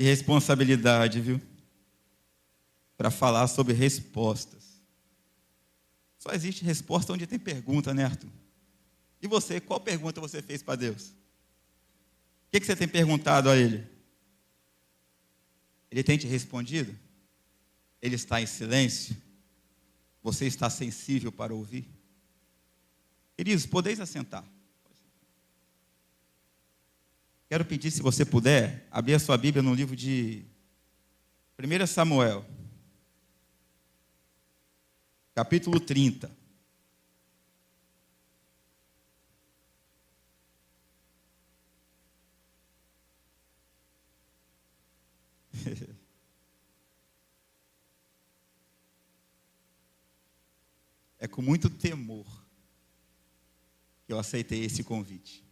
Que responsabilidade, viu? Para falar sobre respostas. Só existe resposta onde tem pergunta, né, Arthur? E você, qual pergunta você fez para Deus? O que você tem perguntado a Ele? Ele tem te respondido? Ele está em silêncio? Você está sensível para ouvir? Queridos, podeis assentar. Quero pedir, se você puder, abrir a sua Bíblia no livro de 1 Samuel, capítulo 30. É com muito temor que eu aceitei esse convite.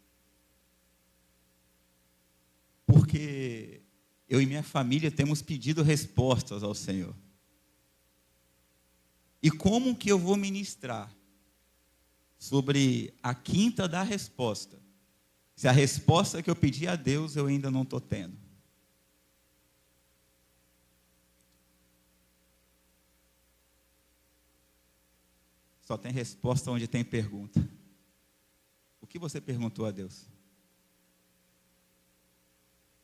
Porque eu e minha família temos pedido respostas ao Senhor. E como que eu vou ministrar sobre a quinta da resposta, se a resposta que eu pedi a Deus eu ainda não estou tendo? Só tem resposta onde tem pergunta. O que você perguntou a Deus?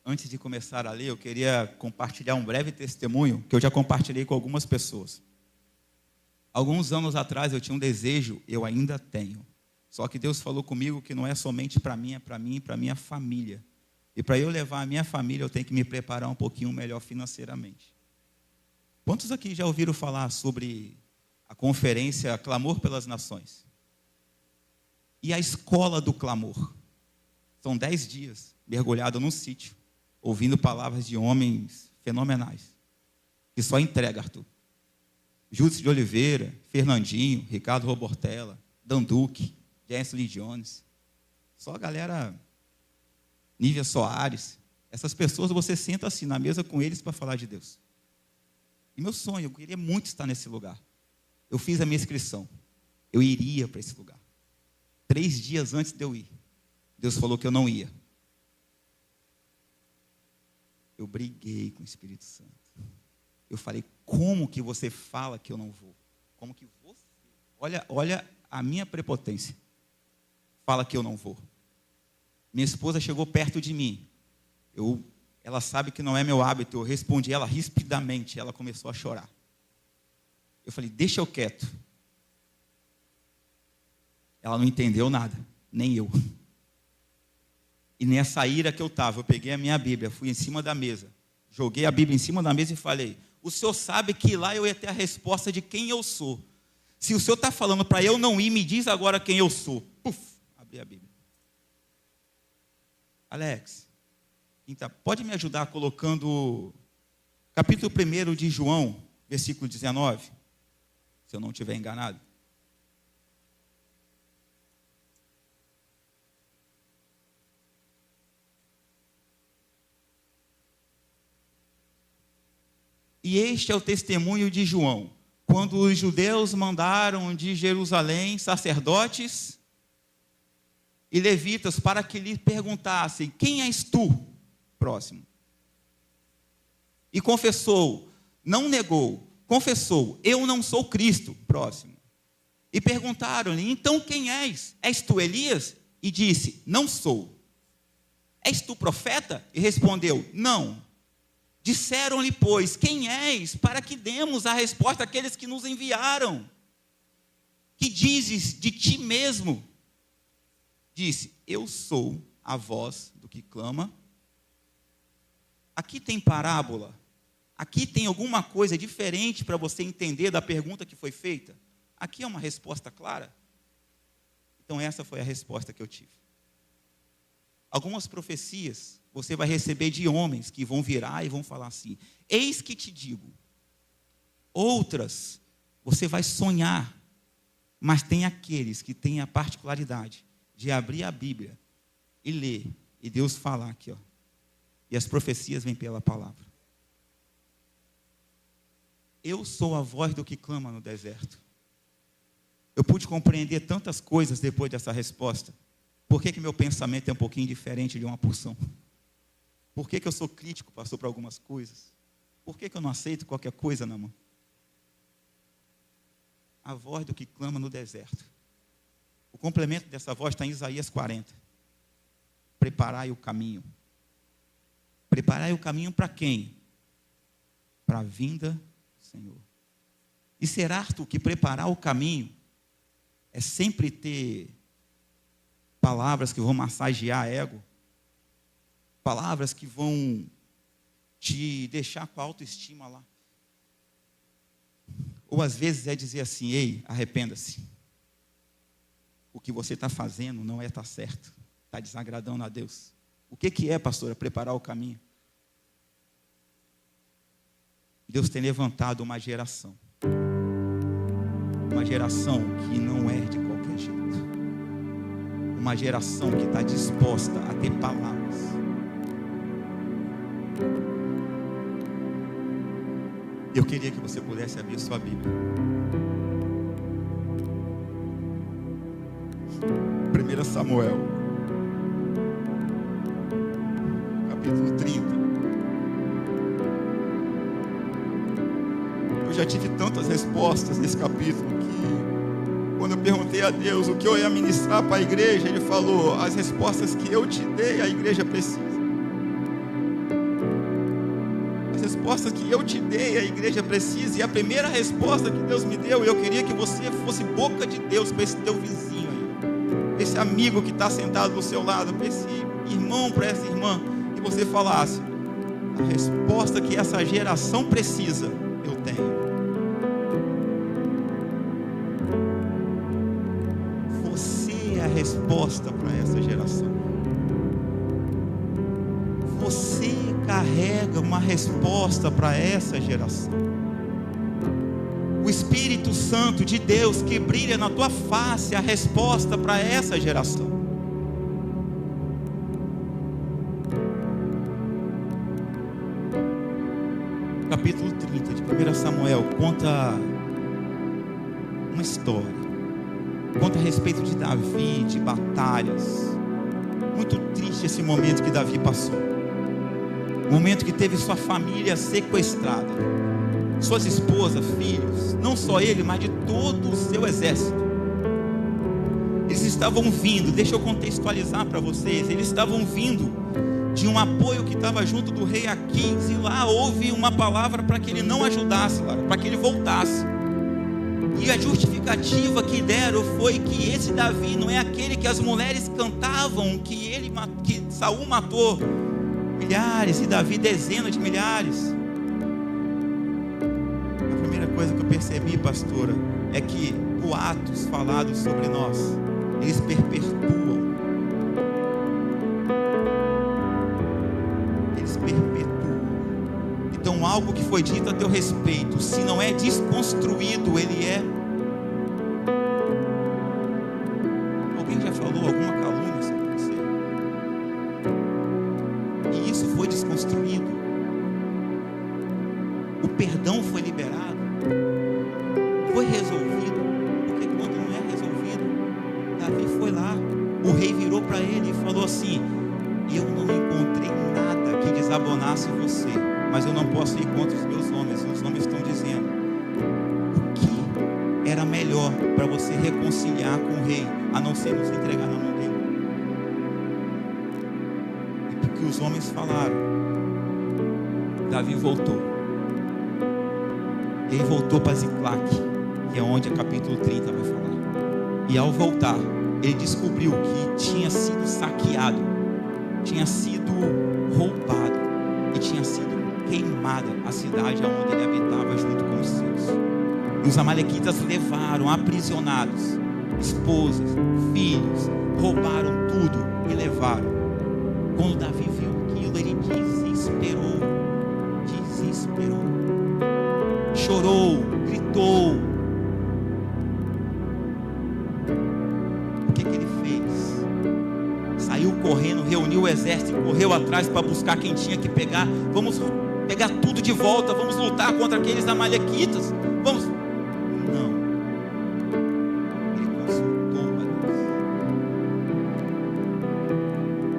Antes de começar a ler, eu queria compartilhar um breve testemunho que eu já compartilhei com algumas pessoas. Alguns anos atrás eu tinha um desejo, eu ainda tenho. Só que Deus falou comigo que não é somente para mim, é para mim e para minha família. E para eu levar a minha família, eu tenho que me preparar um pouquinho melhor financeiramente. Quantos aqui já ouviram falar sobre a conferência Clamor pelas Nações? E a escola do clamor? São 10 dias, mergulhado num sítio, ouvindo palavras de homens fenomenais, que só entrega, Arthur. Júdice de Oliveira, Fernandinho, Ricardo Robortella, Dan Duque, Jensen Jones, só a galera, Nívia Soares. Essas pessoas, você senta assim na mesa com eles para falar de Deus. E meu sonho, eu queria muito estar nesse lugar. Eu fiz a minha inscrição, eu iria para esse lugar. 3 dias antes de eu ir, Deus falou que eu não ia. Eu briguei com o Espírito Santo. Eu falei, como que você fala que eu não vou? Como que você, olha a minha prepotência, fala que eu não vou. Minha esposa chegou perto de mim. Ela sabe que não é meu hábito, eu respondi ela rispidamente, ela começou a chorar. Eu falei, deixa eu quieto. Ela não entendeu nada, nem eu. E nessa ira que eu estava, eu peguei a minha Bíblia, fui em cima da mesa, joguei a Bíblia em cima da mesa e falei, o senhor sabe que lá eu ia ter a resposta de quem eu sou. Se o senhor está falando para eu não ir, me diz agora quem eu sou. Puf, abri a Bíblia. Alex, então, pode me ajudar colocando capítulo 1 de João, versículo 19, se eu não estiver enganado. E este é o testemunho de João, quando os judeus mandaram de Jerusalém sacerdotes e levitas para que lhe perguntassem, quem és tu? Próximo. E confessou, não negou, confessou, eu não sou Cristo. Próximo. E perguntaram-lhe, então quem és? És tu Elias? E disse, não sou. És tu profeta? E respondeu, não. Disseram-lhe, pois, quem és, para que demos a resposta àqueles que nos enviaram? Que dizes de ti mesmo? Disse, eu sou a voz do que clama. Aqui tem parábola? Aqui tem alguma coisa diferente para você entender da pergunta que foi feita? Aqui é uma resposta clara? Então essa foi a resposta que eu tive. Algumas profecias você vai receber de homens que vão virar e vão falar assim, eis que te digo. Outras, você vai sonhar, mas tem aqueles que têm a particularidade de abrir a Bíblia e ler, e Deus falar aqui, ó. E as profecias vêm pela palavra. Eu sou a voz do que clama no deserto. Eu pude compreender tantas coisas depois dessa resposta. Por que meu pensamento é um pouquinho diferente de uma porção? Por que eu sou crítico, pastor, para algumas coisas? Por que eu não aceito qualquer coisa na mão? A voz do que clama no deserto. O complemento dessa voz está em Isaías 40. Preparai o caminho. Preparai o caminho para quem? Para a vinda do Senhor. E será tu que preparar o caminho é sempre ter palavras que vão massagear ego? Palavras que vão te deixar com a autoestima lá? Ou às vezes é dizer assim: ei, arrependa-se. O que você está fazendo não está certo. Está desagradando a Deus. O que é, pastora, preparar o caminho? Deus tem levantado uma geração. Uma geração que não é de qualquer jeito. Uma geração que está disposta a ter palavras. Eu queria que você pudesse abrir sua Bíblia. 1 Samuel, capítulo 30. Eu já tive tantas respostas nesse capítulo que, quando eu perguntei a Deus o que eu ia ministrar para a igreja, Ele falou: as respostas que eu te dei, a igreja precisa. As respostas que eu te dei, a igreja precisa. E a primeira resposta que Deus me deu, eu queria que você fosse boca de Deus para esse teu vizinho aí, esse amigo que está sentado do seu lado, para esse irmão, para essa irmã, e você falasse: a resposta que essa geração precisa, eu tenho. Você é a resposta para essa geração. Você carrega uma resposta para essa geração. O Espírito Santo de Deus que brilha na tua face é a resposta para essa geração. Capítulo 30 de 1 Samuel conta uma história. Conta a respeito de Davi, de batalhas. Muito triste esse momento que Davi passou. O momento que teve sua família sequestrada, suas esposas, filhos, não só ele, mas de todo o seu exército. Eles estavam vindo, deixa eu contextualizar para vocês, eles estavam vindo de um apoio que estava junto do rei Aquis, e lá houve uma palavra para que ele não ajudasse, para que ele voltasse. E a justificativa que deram foi que esse Davi não é aquele que as mulheres cantavam, que Saul matou milhares e Davi dezenas de milhares. A primeira coisa que eu percebi, pastora, é que boatos falados sobre nós, eles perpetuam. Eles perpetuam. Então algo que foi dito a teu respeito, se não é desconstruído, ele é... Alguém já falou alguma calúnia sobre você? E isso foi desconstruído. O perdão foi liberado. Foi resolvido. Porque quando não é resolvido, Davi foi lá. O rei virou para ele e falou assim: eu não encontrei nada que desabonasse você, mas eu não posso ir contra os meus homens. Os homens estão dizendo: o que era melhor para você reconciliar com o rei, a não ser nos entregar na mão dele? E porque os homens falaram, Davi voltou. E ele voltou para Ziclac, que é onde o capítulo 30 vai falar. E ao voltar, ele descobriu que tinha sido saqueado, tinha sido roubado e tinha sido queimada a cidade onde ele habitava junto com os seus. E os amalequitas levaram aprisionados esposas, filhos, roubaram tudo e levaram. Quando Davi viu aquilo, ele desesperou, chorou, gritou. O que ele fez? Saiu correndo, reuniu o exército e correu atrás para buscar quem tinha que pegar. Vamos pegar tudo de volta, vamos lutar contra aqueles amalequitas. Vamos. Não. Ele consultou a Deus.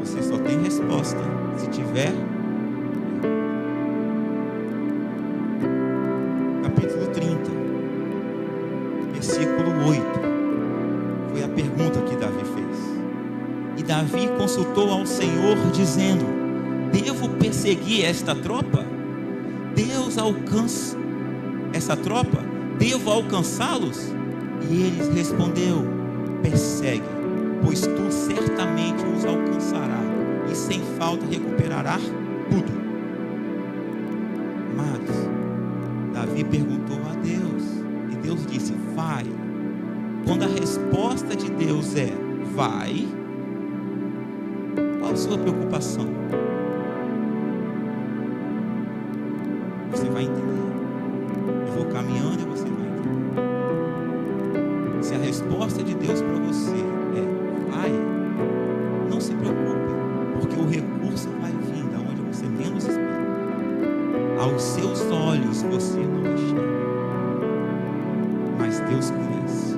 Você só tem resposta se tiver Davi consultou ao Senhor, dizendo: devo perseguir esta tropa? Deus alcança essa tropa? Devo alcançá-los? E ele respondeu: persegue, pois tu certamente os alcançarás, e sem falta recuperará tudo. Amados, Davi perguntou a Deus, e Deus disse: vai. Quando a resposta de Deus é vai, qual a sua preocupação? Você vai entender. Eu vou caminhando e você vai entender. Se a resposta de Deus para você é vai, não se preocupe, porque o recurso vai vir da onde você menos espera. Aos seus olhos você não enxerga, mas Deus conhece.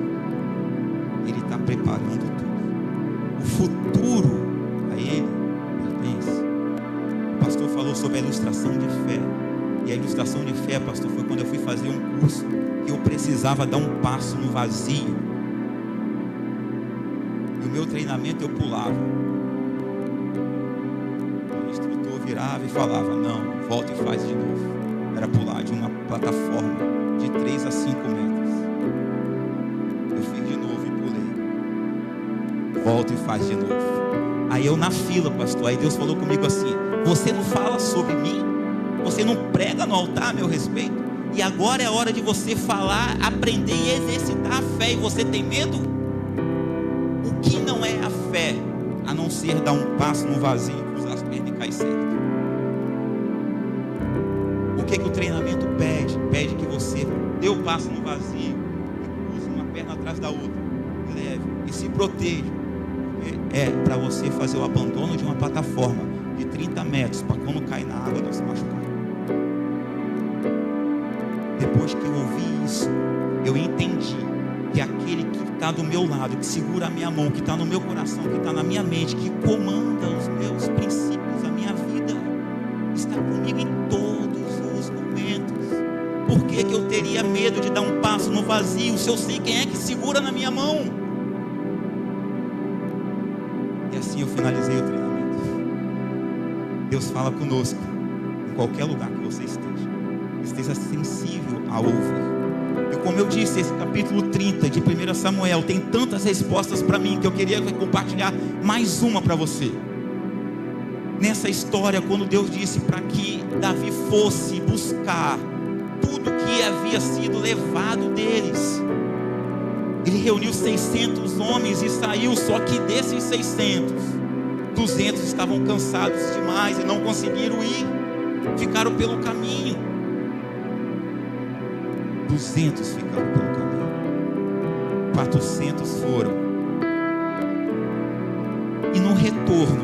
Ele está preparando tudo. O futuro a Ele pertence. O pastor falou sobre a ilustração de fé. E a ilustração de fé, pastor, foi quando eu fui fazer um curso que eu precisava dar um passo no vazio. E o meu treinamento eu pulava. O instrutor virava e falava: não, volta e faz de novo. Era pular de uma plataforma de 3 a 5 metros. Eu fiz de novo e pulei. Volta e faz de novo. Aí eu na fila, pastor, aí Deus falou comigo assim: você não fala sobre mim? Você não prega no altar a meu respeito? E agora é a hora de você falar, aprender e exercitar a fé. E você tem medo? O que não é a fé, a não ser dar um passo no vazio, cruzar as pernas e cair certo? O que o treinamento pede? Pede que você dê o passo no vazio e cruze uma perna atrás da outra, leve e se proteja. É para você fazer o abandono de uma plataforma de 30 metros, para quando cair na água não se machucar. Depois que eu ouvi isso, eu entendi que aquele que está do meu lado, que segura a minha mão, que está no meu coração, que está na minha mente, que comanda os meus princípios, a minha vida, está comigo em todos os momentos. Por que eu teria medo de dar um passo no vazio, se eu sei quem é que segura na minha mão? E assim eu finalizei o treinamento. Deus fala conosco em qualquer lugar que você esteja sensível a ouvir. E como eu disse, esse capítulo 30 de 1 Samuel tem tantas respostas para mim, que eu queria compartilhar mais uma para você. Nessa história, quando Deus disse para que Davi fosse buscar tudo que havia sido levado deles, ele reuniu 600 homens e saiu. Só que desses 600, 200 estavam cansados demais e não conseguiram ir, ficaram pelo caminho. 200 ficaram pelo caminho, 400 foram, e no retorno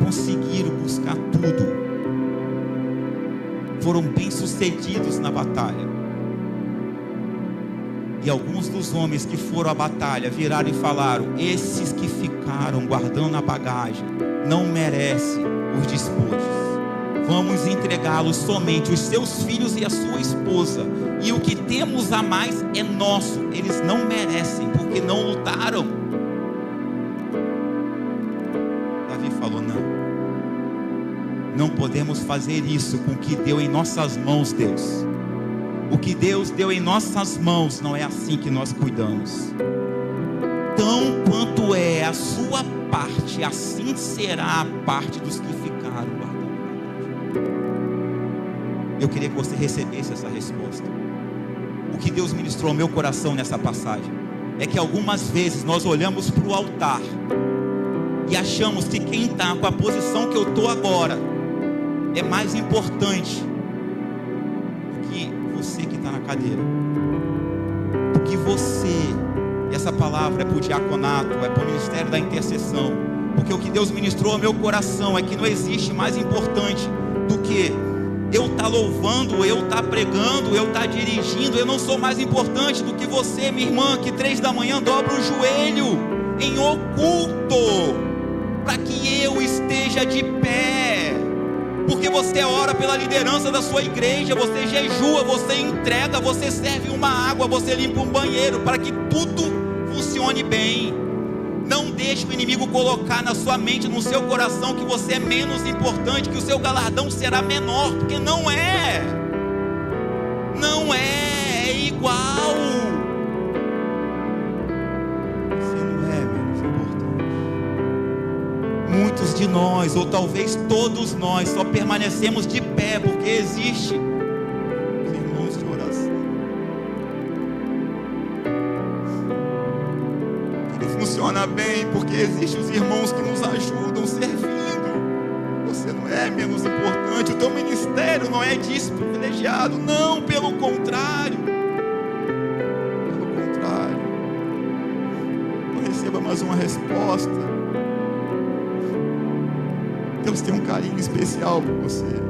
conseguiram buscar tudo, foram bem sucedidos na batalha. E alguns dos homens que foram à batalha viraram e falaram: esses que ficaram guardando a bagagem não merecem os despojos. Vamos entregá-los somente os seus filhos e a sua esposa, e o que temos a mais é nosso. Eles não merecem, porque não lutaram. Davi falou: não podemos fazer isso com o que deu em nossas mãos, Deus. O que Deus deu em nossas mãos não é assim que nós cuidamos. Tão quanto é a sua parte, assim será a parte dos que ficaram guardando. Eu queria que você recebesse essa resposta. O que Deus ministrou ao meu coração nessa passagem é que algumas vezes nós olhamos para o altar e achamos que quem está com a posição que eu estou agora é mais importante do que você que está na cadeira, do que você. E essa palavra é para o diaconato, é para o ministério da intercessão, porque o que Deus ministrou ao meu coração é que não existe mais importante do que eu estar louvando, eu estar pregando, eu estar dirigindo. Eu não sou mais importante do que você, minha irmã, que 3 da manhã dobra o joelho em oculto, para que eu esteja de pé, porque você ora pela liderança da sua igreja, você jejua, você entrega, você serve uma água, você limpa um banheiro, para que tudo funcione bem. Não deixe o inimigo colocar na sua mente, no seu coração, que você é menos importante, que o seu galardão será menor, porque não é. Não é, é igual. Você não é menos importante. Muitos de nós, ou talvez todos nós, só permanecemos de pé porque existe os irmãos de oração. Ele funciona bem porque existem os irmãos que nos ajudam servindo. Você não é menos importante, o teu ministério não é desprivilegiado, não, pelo contrário. Pelo contrário. Não receba mais uma resposta. Deus tem um carinho especial por você.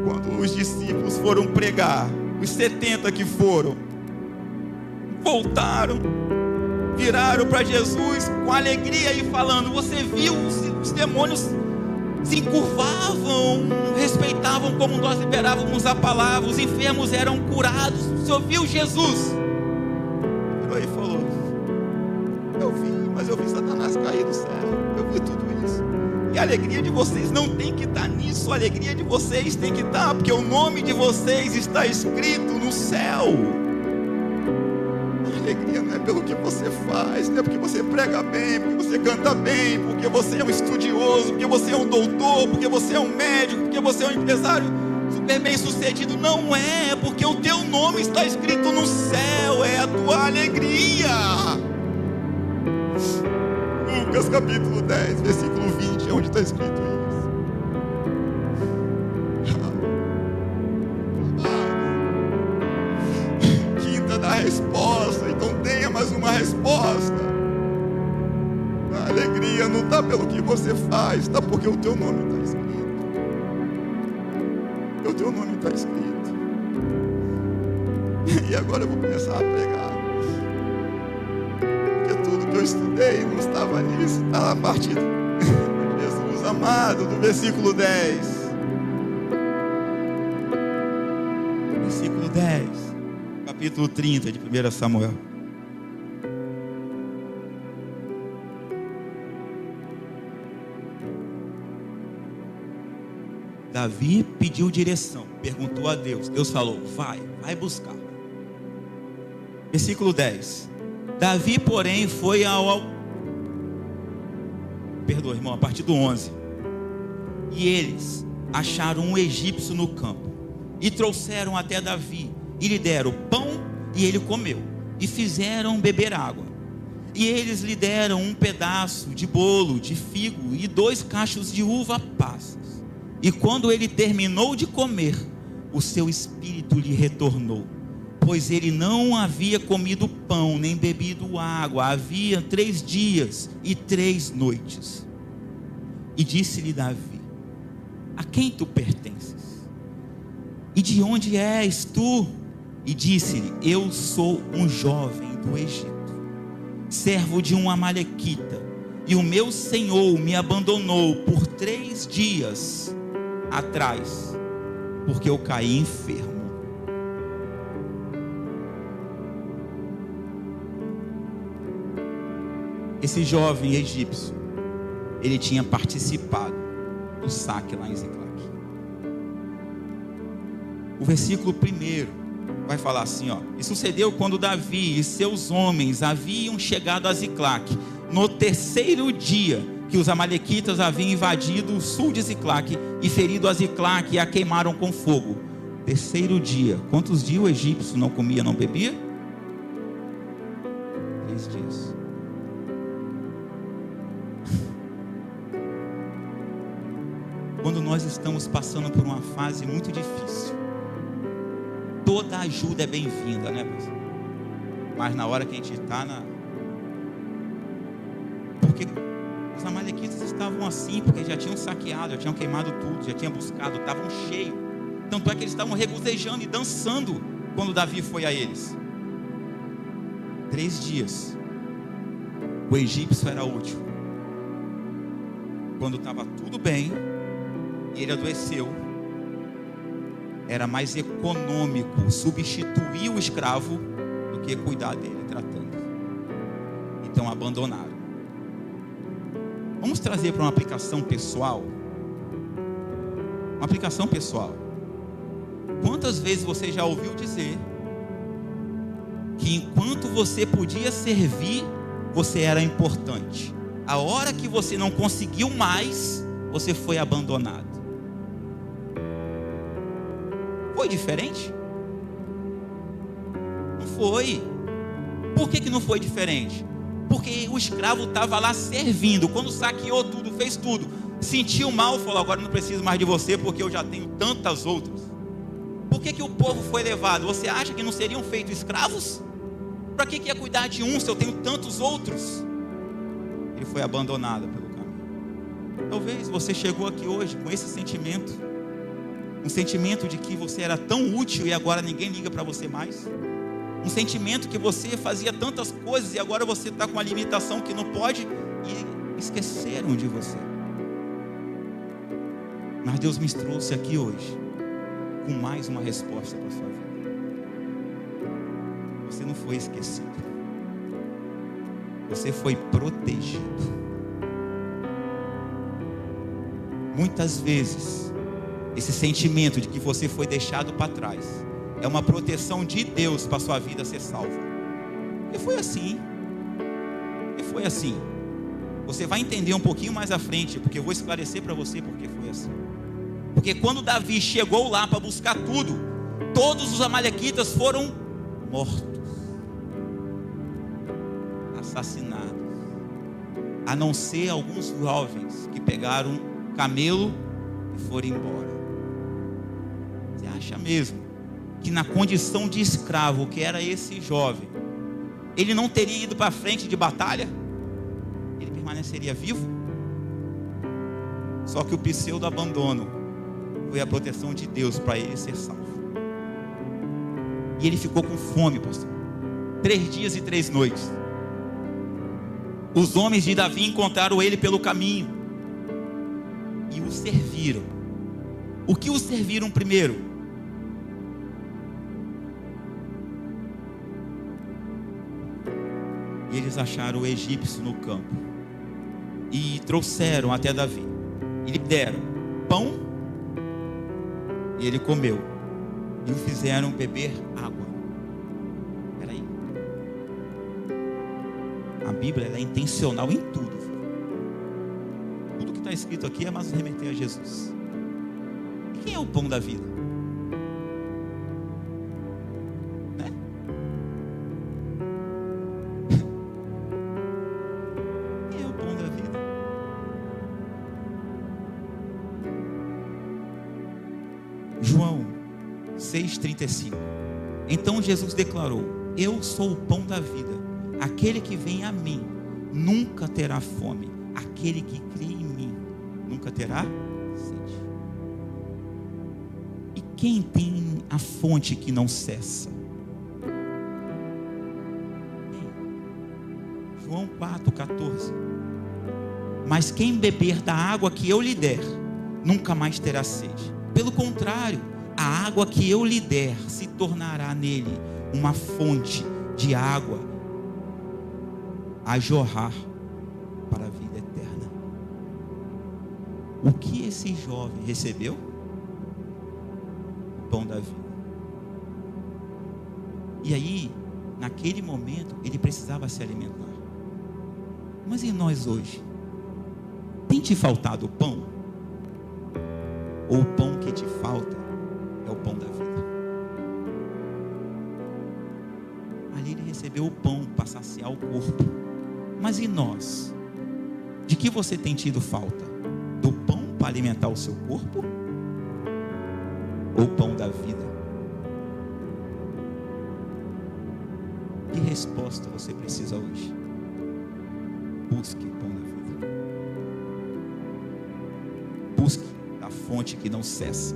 Quando os discípulos foram pregar, os 70 que foram, voltaram, viraram para Jesus com alegria e falando: você viu, os demônios se encurvavam, respeitavam como nós liberávamos a palavra, os enfermos eram curados. O Senhor viu Jesus? Virou e falou: eu vi, mas eu vi Satanás cair do céu, eu vi tudo isso. E a alegria de vocês não tem que estar nisso, a alegria de vocês tem que estar, porque o nome de vocês está escrito no céu. Alegria não é pelo que você faz, não é porque você prega bem, porque você canta bem, porque você é um estudioso, porque você é um doutor, porque você é um médico, porque você é um empresário super bem sucedido. Não é, porque o teu nome está escrito no céu, é a tua alegria. Lucas capítulo 10, versículo 20, é onde está escrito isso. Da resposta, então tenha mais uma resposta. A alegria não está pelo que você faz, está porque o teu nome está escrito. O teu nome está escrito. E agora eu vou começar a pregar, porque tudo que eu estudei não estava nisso, está na parte de Jesus amado, do versículo 10. Versículo 10. Capítulo 30 de 1 Samuel. Davi pediu direção, perguntou a Deus. Deus falou: vai buscar. Versículo 10. Davi, porém, foi Perdoa, irmão, a partir do 11. E eles acharam um egípcio no campo e trouxeram até Davi. E lhe deram pão, e ele comeu, e fizeram beber água. E eles lhe deram um pedaço de bolo, de figo, e 2 cachos de uva passas. E quando ele terminou de comer, o seu espírito lhe retornou, pois ele não havia comido pão, nem bebido água, havia 3 dias e 3 noites. E disse-lhe Davi: a quem tu pertences? E de onde és tu? E disse-lhe: eu sou um jovem do Egito, servo de um amalequita, e o meu senhor me abandonou por 3 dias atrás, porque eu caí enfermo. Esse jovem egípcio, ele tinha participado do saque lá em Ziclague. O versículo 1 vai falar assim, ó: e sucedeu quando Davi e seus homens haviam chegado a Ziclague, no 3º dia que os amalequitas haviam invadido o sul de Ziclague e ferido a Ziclague e a queimaram com fogo. 3º dia. Quantos dias o egípcio não comia, não bebia? 3 dias. Quando nós estamos passando por uma fase muito difícil, toda ajuda é bem-vinda, né, pastor? Mas na hora que a gente está porque os amalequitas estavam assim, porque já tinham saqueado, já tinham queimado tudo, já tinham buscado, estavam cheios. Tanto é que eles estavam regozijando e dançando quando Davi foi a eles. 3 dias. O egípcio era útil. Quando estava tudo bem e ele adoeceu, era mais econômico substituir o escravo do que cuidar dele, tratando. então abandonaram. Vamos trazer para uma aplicação pessoal. Uma aplicação pessoal. Quantas vezes você já ouviu dizer que enquanto você podia servir, você era importante? A hora que você não conseguiu mais, você foi abandonado. Foi diferente? Não foi. Por que não foi diferente? Porque o escravo estava lá servindo. Quando saqueou tudo, fez tudo, sentiu mal, falou: agora não preciso mais de você, porque eu já tenho tantas outras. Por que o povo foi levado? Você acha que não seriam feitos escravos? Para que ia cuidar de um se eu tenho tantos outros? Ele foi abandonado pelo caminho. Talvez você chegou aqui hoje com esse sentimento, um sentimento de que você era tão útil e agora ninguém liga para você mais. Um sentimento que você fazia tantas coisas e agora você está com a limitação que não pode, e esqueceram de você. Mas Deus me trouxe aqui hoje com mais uma resposta para a sua vida. Você não foi esquecido, você foi protegido. Muitas vezes esse sentimento de que você foi deixado para trás é uma proteção de Deus para a sua vida ser salva. E foi assim. Você vai entender um pouquinho mais à frente, porque eu vou esclarecer para você porque foi assim. Porque quando Davi chegou lá para buscar tudo, todos os amalequitas foram mortos, assassinados, a não ser alguns jovens que pegaram um camelo e foram embora. Você acha mesmo que na condição de escravo que era esse jovem, ele não teria ido para frente de batalha? Ele permaneceria vivo? Só que o pseudo abandono foi a proteção de Deus para ele ser salvo. E ele ficou com fome, pastor, 3 dias e 3 noites. Os homens de Davi encontraram ele pelo caminho e o serviram. O que o serviram primeiro? E eles acharam o egípcio no campo e trouxeram até Davi e lhe deram pão, e ele comeu, e o fizeram beber água. Peraí, a Bíblia ela é intencional em tudo. Tudo que está escrito aqui é mais remeter a Jesus. E quem é o pão da vida? João 6,35. Então Jesus declarou: eu sou o pão da vida. Aquele que vem a mim nunca terá fome. Aquele que crê em mim nunca terá sede. E quem tem a fonte que não cessa? João 4,14. Mas quem beber da água que eu lhe der nunca mais terá sede. Pelo contrário, a água que eu lhe der se tornará nele uma fonte de água a jorrar para a vida eterna. O que esse jovem recebeu? O pão da vida. E aí, naquele momento, ele precisava se alimentar. Mas e nós hoje? Tem te faltado o pão? Ou o pão que te falta é o pão da vida? Ali ele recebeu o pão para saciar o corpo. Mas e nós? De que você tem tido falta? Do pão para alimentar o seu corpo? Ou o pão da vida? Que resposta você precisa hoje? Busque o pão da vida. Busque da fonte que não cessa.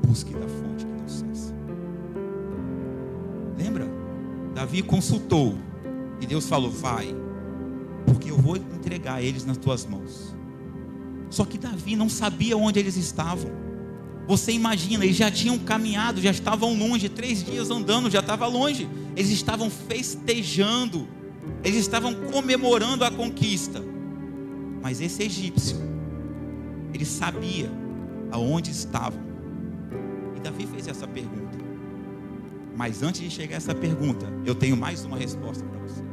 Busque da fonte que não cessa. Lembra? Davi consultou e Deus falou: vai, porque eu vou entregar eles nas tuas mãos. Só que Davi não sabia onde eles estavam. Você imagina, eles já tinham caminhado, já estavam longe, 3 dias andando, já estava longe. Eles estavam festejando Eles estavam comemorando a conquista. Mas esse egípcio, ele sabia aonde estavam. E Davi fez essa pergunta. Mas antes de chegar a essa pergunta, eu tenho mais uma resposta para você.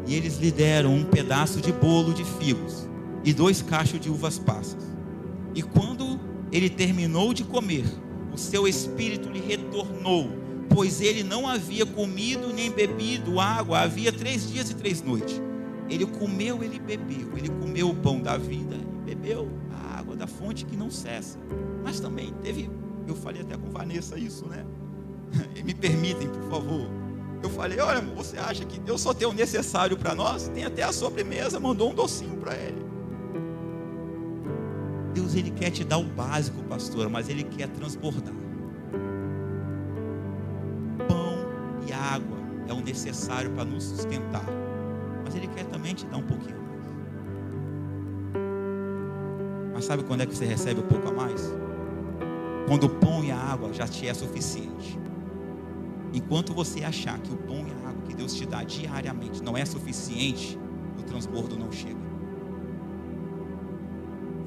E eles lhe deram um pedaço de bolo de figos e 2 cachos de uvas passas. E quando ele terminou de comer, o seu espírito lhe retornou, pois ele não havia comido nem bebido água havia 3 dias e 3 noites. Ele comeu, ele bebeu, ele comeu o pão da vida e bebeu a água da fonte que não cessa. Mas também teve, eu falei até com Vanessa isso, né? Me permitem, por favor. Eu falei, olha, amor, você acha que Deus só tem o necessário para nós? Tem até a sobremesa, mandou um docinho para ele. Deus, ele quer te dar o básico, pastora, mas ele quer transbordar. Pão e água é o necessário para nos sustentar, mas ele quer também te dar um pouquinho mais. Mas sabe quando é que você recebe um pouco a mais? Quando o pão e a água já te é suficiente. Enquanto você achar que o pão e a água que Deus te dá diariamente não é suficiente, o transbordo não chega.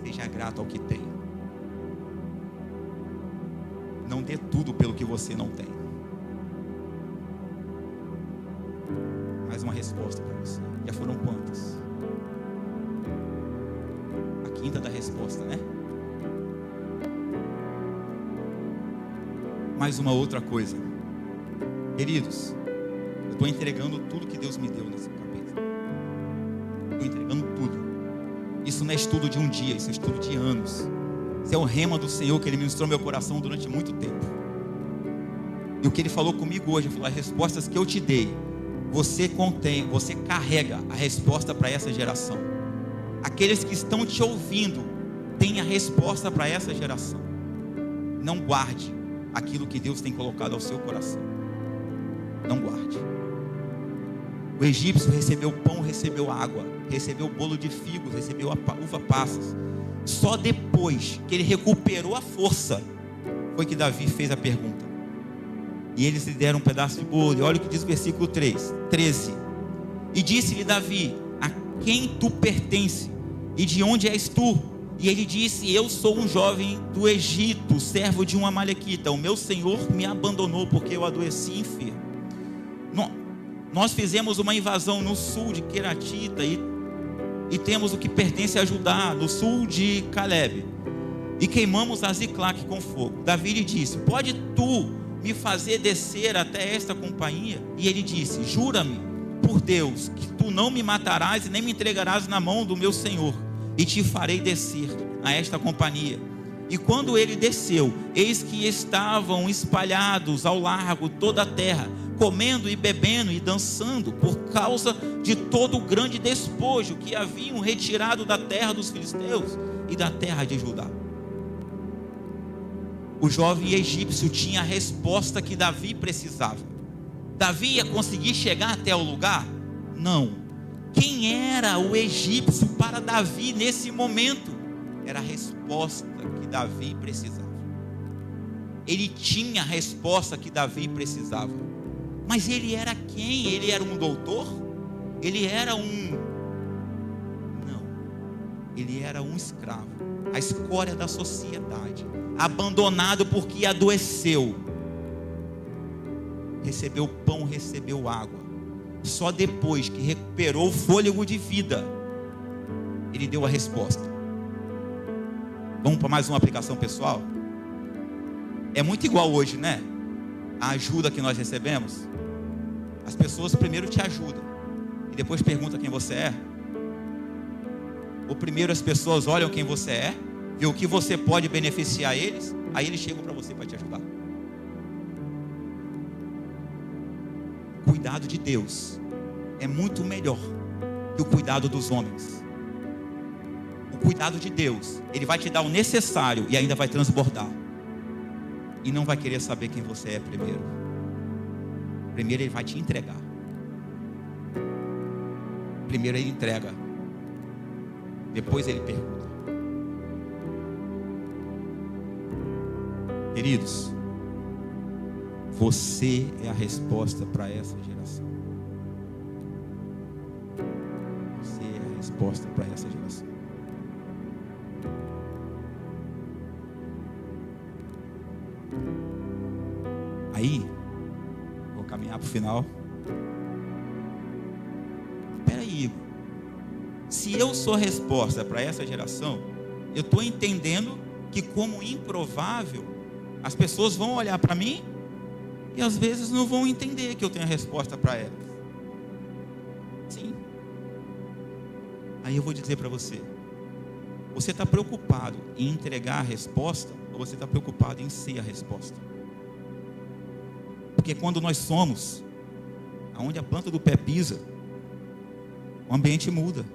Seja grato ao que tem. Não dê tudo pelo que você não tem. Mais uma resposta para você. Já foram quantas? A quinta da resposta, né? Mais uma outra coisa. Queridos, eu estou entregando tudo que Deus me deu nesse capítulo. Estou entregando tudo. Isso não é estudo de um dia, isso é estudo de anos. Isso é o rema do Senhor que Ele ministrou no meu coração durante muito tempo. E o que Ele falou comigo hoje, Ele falou, as respostas que eu te dei, você contém, você carrega a resposta para essa geração. Aqueles que estão te ouvindo, têm a resposta para essa geração. Não guarde aquilo que Deus tem colocado ao seu coração. Não guarde. O egípcio recebeu pão, recebeu água, recebeu bolo de figos, recebeu a uva passas. Só depois que ele recuperou a força, foi que Davi fez a pergunta. E eles lhe deram um pedaço de bolo. E olha o que diz o versículo 13. E disse-lhe Davi, a quem tu pertence? E de onde és tu? E ele disse, eu sou um jovem do Egito, servo de um amalequita. O meu senhor me abandonou porque eu adoeci enfermo. Nós fizemos uma invasão no sul de Queratita e temos o que pertence a Judá, no sul de Caleb, e queimamos a Ziclac com fogo. Davi lhe disse, pode tu me fazer descer até esta companhia? E ele disse, jura-me por Deus que tu não me matarás e nem me entregarás na mão do meu senhor, e te farei descer a esta companhia. E quando ele desceu, eis que estavam espalhados ao largo toda a terra, comendo e bebendo e dançando, por causa de todo o grande despojo que haviam retirado da terra dos filisteus e da terra de Judá. O jovem egípcio tinha a resposta que Davi precisava. Davi ia conseguir chegar até o lugar? Não. Quem era o egípcio para Davi nesse momento? Era a resposta que Davi precisava. Ele tinha a resposta que Davi precisava. Mas ele era quem? Ele era um doutor? Ele era não. Ele era um escravo, a escória da sociedade, abandonado porque adoeceu. Recebeu pão, recebeu água. Só depois que recuperou o fôlego de vida, ele deu a resposta. Vamos para mais uma aplicação pessoal? É muito igual hoje, né? A ajuda que nós recebemos. As pessoas primeiro te ajudam e depois perguntam quem você é. Ou primeiro as pessoas olham quem você é, vê o que você pode beneficiar eles, aí eles chegam para você para te ajudar. O cuidado de Deus é muito melhor que o cuidado dos homens. O cuidado de Deus, Ele vai te dar o necessário e ainda vai transbordar. E não vai querer saber quem você é primeiro. Primeiro Ele vai te entregar. Primeiro Ele entrega. Depois Ele pergunta. Queridos, Você é a resposta para essa geração. Você é a resposta para essa geração. Aí, vou caminhar para o final. Espera aí, Igor. Se eu sou a resposta para essa geração, eu estou entendendo que, como improvável, as pessoas vão olhar para mim e às vezes não vão entender que eu tenho a resposta para elas. Sim. Aí eu vou dizer para você: você está preocupado em entregar a resposta ou você está preocupado em ser a resposta? Porque quando nós somos aonde a planta do pé pisa, o ambiente muda.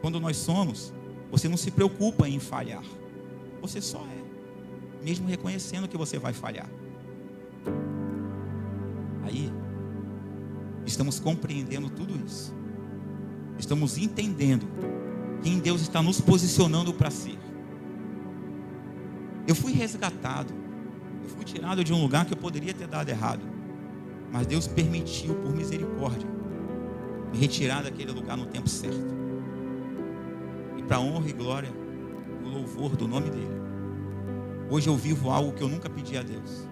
Quando nós somos, você não se preocupa em falhar. Você só é, mesmo reconhecendo que você vai falhar. Aí, estamos compreendendo tudo isso. Estamos entendendo quem Deus está nos posicionando para ser. Eu fui resgatado. Eu fui tirado de um lugar que eu poderia ter dado errado. Mas Deus permitiu, por misericórdia, me retirar daquele lugar no tempo certo. E para a honra e glória, o louvor do nome dEle. Hoje eu vivo algo que eu nunca pedi a Deus.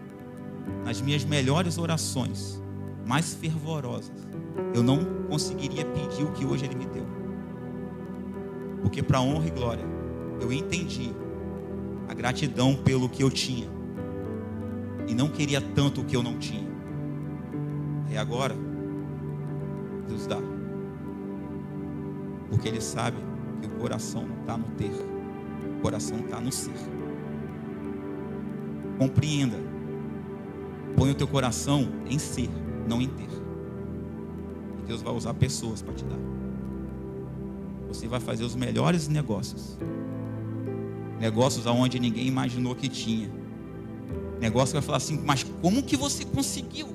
Nas minhas melhores orações, mais fervorosas, eu não conseguiria pedir o que hoje Ele me deu. Porque para a honra e glória, eu entendi a gratidão pelo que eu tinha. E não queria tanto o que eu não tinha. E agora, Deus dá. Porque Ele sabe que o coração não está no ter. O coração está no ser. Compreenda. Põe o teu coração em ser, não em ter. E Deus vai usar pessoas para te dar. Você vai fazer os melhores negócios. Negócios aonde ninguém imaginou que tinha. Negócio que vai falar assim: mas como que você conseguiu?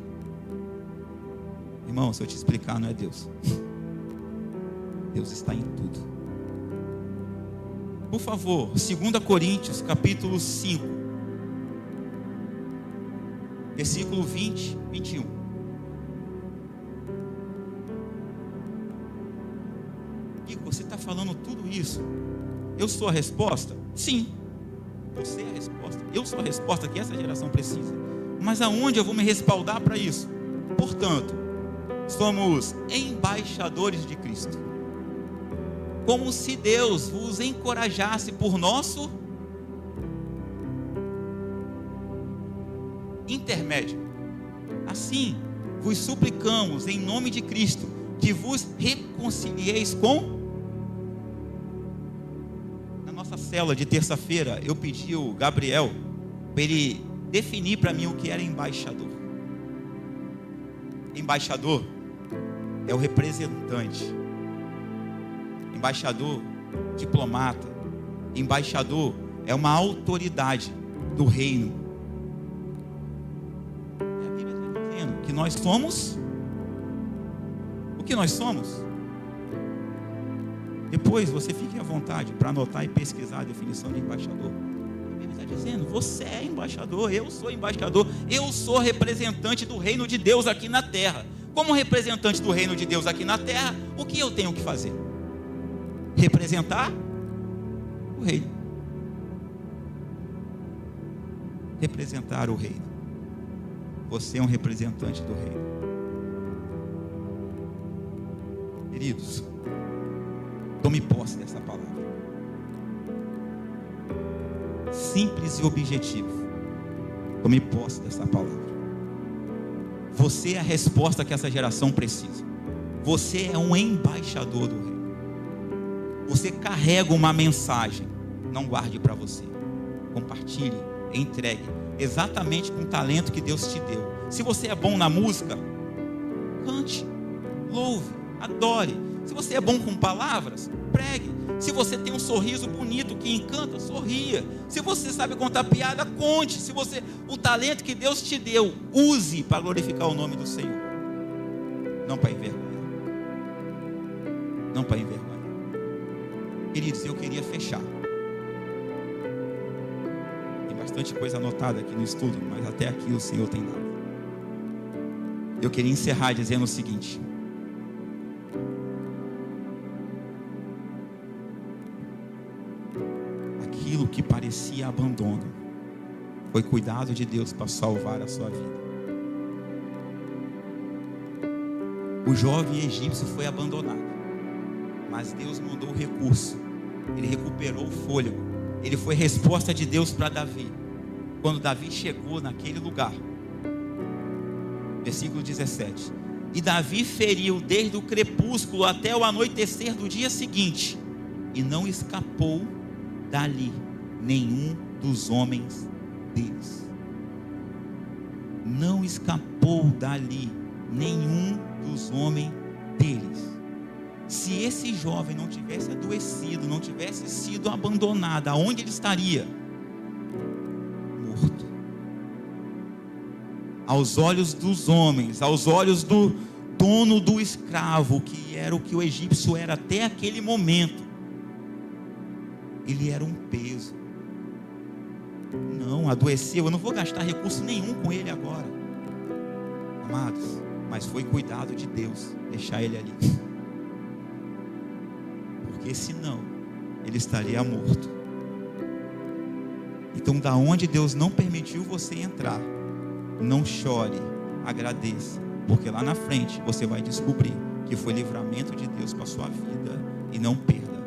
Irmão, se eu te explicar, não é Deus. Deus está em tudo. Por favor, 2 Coríntios, capítulo 5, versículo 20, 21. E você está falando tudo isso. Eu sou a resposta? Sim. Você é a resposta. Eu sou a resposta que essa geração precisa. Mas aonde eu vou me respaldar para isso? Portanto, somos embaixadores de Cristo. Como se Deus vos encorajasse por nosso intermédio. Assim, vos suplicamos em nome de Cristo que vos reconcilieis com. Na nossa célula de terça-feira, eu pedi o Gabriel para ele definir para mim o que era embaixador. Embaixador é o representante. Embaixador, diplomata. Embaixador é uma autoridade do reino. E a Bíblia está dizendo que nós somos o que nós somos. Depois você fique à vontade para anotar e pesquisar a definição de embaixador. A Bíblia está dizendo: você é embaixador, eu sou embaixador, eu sou representante do reino de Deus aqui na terra. Como representante do reino de Deus aqui na terra, o que eu tenho que fazer? Representar o reino. Representar o reino. Você é um representante do reino. Queridos, tome posse dessa palavra. Simples e objetivo. Tome posse dessa palavra. Você é a resposta que essa geração precisa. Você é um embaixador do reino. Você carrega uma mensagem. Não guarde para você. Compartilhe, entregue. Exatamente com o talento que Deus te deu. Se você é bom na música, cante, louve, adore. Se você é bom com palavras, pregue. Se você tem um sorriso bonito que encanta, sorria. Se você sabe contar piada, conte. Se você, o talento que Deus te deu, use para glorificar o nome do Senhor. Não para envergonhar. Não para envergonhar. Queridos, eu queria fechar. Tem bastante coisa anotada aqui no estudo, mas até aqui o Senhor tem dado. Eu queria encerrar dizendo o seguinte: aquilo que parecia abandono foi cuidado de Deus para salvar a sua vida. O jovem egípcio foi abandonado, mas Deus mandou o recurso. Ele recuperou o fôlego. Ele foi resposta de Deus para Davi. Quando Davi chegou naquele lugar, versículo 17: e Davi feriu desde o crepúsculo até o anoitecer do dia seguinte, e não escapou dali nenhum dos homens deles. Não escapou dali nenhum dos homens deles. Se esse jovem não tivesse adoecido, não tivesse sido abandonado, aonde ele estaria? Morto. Aos olhos dos homens, aos olhos do dono do escravo, que era o que o egípcio era até aquele momento, ele era um peso. Não, adoeceu, eu não vou gastar recurso nenhum com ele agora, amados, mas foi cuidado de Deus deixar ele ali, porque senão ele estaria morto. Então, da onde Deus não permitiu você entrar, não chore, agradeça, porque lá na frente você vai descobrir que foi livramento de Deus para a sua vida e não perda.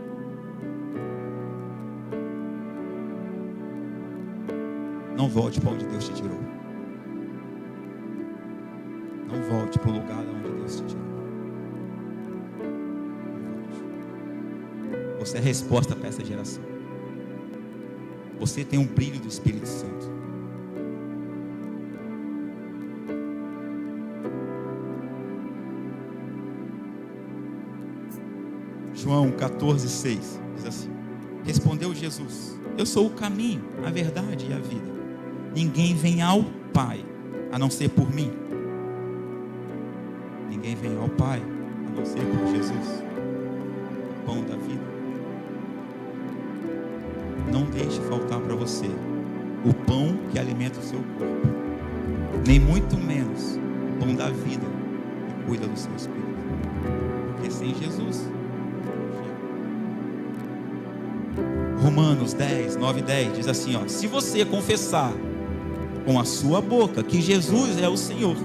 Não volte para onde Deus te tirou. Não volte para o lugar onde Deus te tirou. Você é resposta para essa geração. Você tem um brilho do Espírito Santo. João 14,6 diz assim: respondeu Jesus: eu sou o caminho, a verdade e a vida. Ninguém vem ao Pai a não ser por mim. Ninguém vem ao Pai a não ser por Jesus, o pão da vida. Não deixe faltar para você o pão que alimenta o seu corpo, nem muito menos o pão da vida que cuida do seu espírito, porque sem Jesus. Romanos 10, 9 e 10 diz assim, ó: se você confessar com a sua boca que Jesus é o Senhor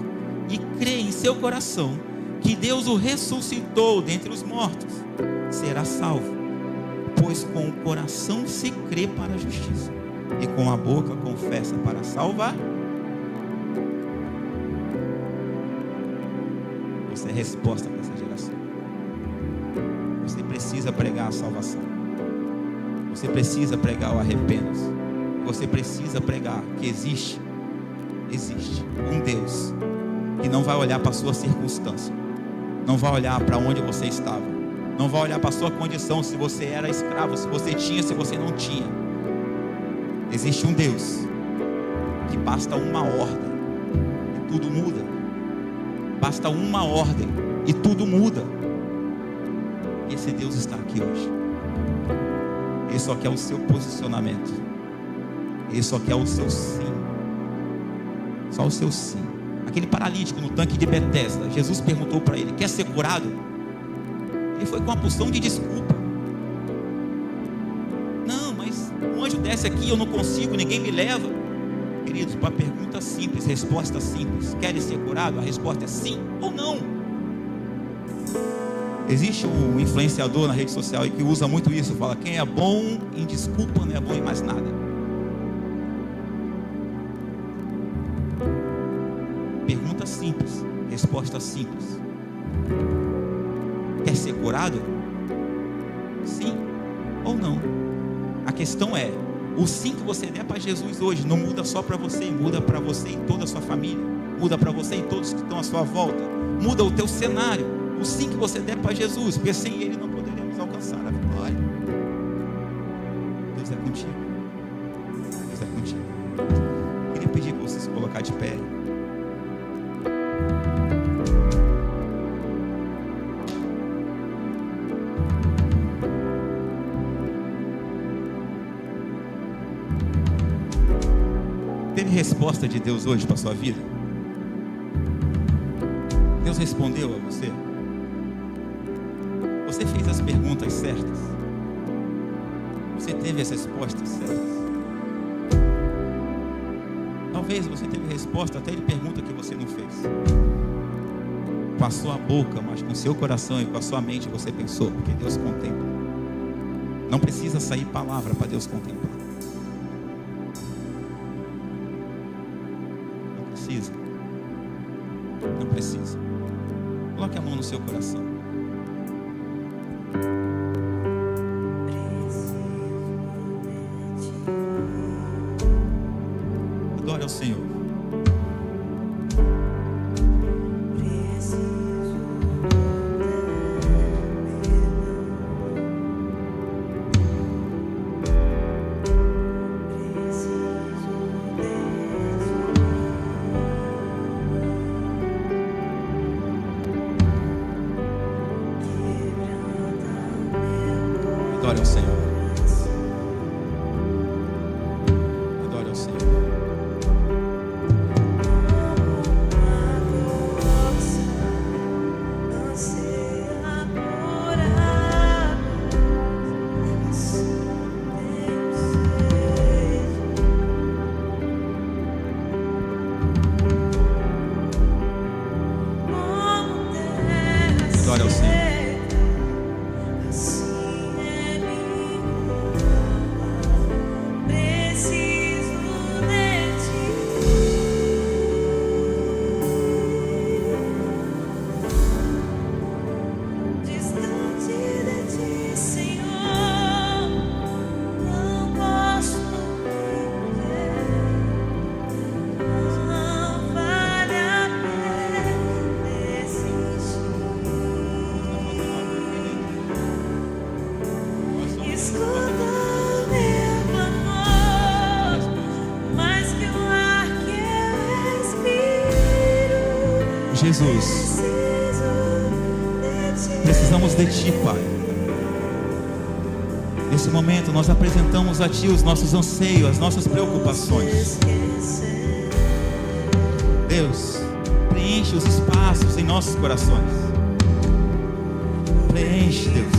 e crer em seu coração que Deus o ressuscitou dentre os mortos, será salvo. Pois com o coração se crê para a justiça e com a boca confessa para salvar. Você é resposta para essa geração. Você precisa pregar a salvação. Você precisa pregar o arrependa-se. Você precisa pregar que existe um Deus que não vai olhar para a sua circunstância, não vai olhar para onde você estava, não vai olhar para a sua condição, se você era escravo, se você tinha, se você não tinha. Existe um Deus que basta uma ordem e tudo muda. Basta uma ordem e tudo muda. Esse Deus está aqui hoje. Ele só quer o seu posicionamento. Ele só quer o seu sim. Só o seu sim. Aquele paralítico no tanque de Betesda, Jesus perguntou para ele: quer ser curado? Ele foi com uma porção de desculpa. Não, mas o anjo desce aqui, eu não consigo, ninguém me leva. Queridos, para pergunta simples, resposta simples: querem ser curado? A resposta é sim ou não. Existe um influenciador na rede social que usa muito isso, fala: quem é bom em desculpa não é bom em mais nada. Pergunta simples, resposta simples: quer ser curado? Sim ou não? A questão é, o sim que você der para Jesus hoje não muda só para você, muda para você e toda a sua família, muda para você e todos que estão à sua volta, muda o teu cenário. O sim que você der para Jesus, porque sem Ele não poderemos alcançar a vitória. Deus é contigo. Deus é contigo. Queria pedir para você se colocar de pé. resposta de Deus hoje para a sua vida? Deus respondeu a você? Você fez as perguntas certas? Você teve as respostas certas? Talvez você teve resposta, até ele pergunta que você não fez. Com a sua boca, mas com o seu coração e com a sua mente você pensou, porque Deus contempla. Não precisa sair palavra para Deus contemplar. Não precisa. Não precisa. Coloque a mão no seu coração. Adore ao Senhor. Adore ao Senhor. Adore ao Senhor. Adore ao Senhor. Jesus, precisamos de Ti, Pai. Nesse momento nós apresentamos a Ti os nossos anseios, as nossas preocupações. Deus, preenche os espaços em nossos corações. Preenche, Deus.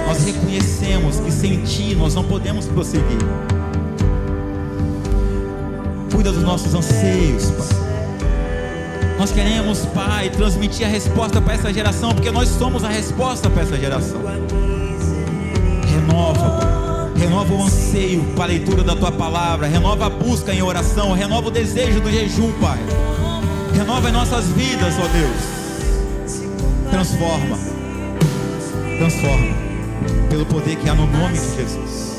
Nós reconhecemos que sem Ti nós não podemos prosseguir. Cuida dos nossos anseios, Pai. Nós queremos, Pai, transmitir a resposta para essa geração, porque nós somos a resposta para essa geração. Renova, Pai. Renova o anseio para a leitura da Tua palavra. Renova a busca em oração. Renova o desejo do jejum, Pai. Renova em nossas vidas, ó Deus. Transforma. Transforma. Pelo poder que há no nome de Jesus.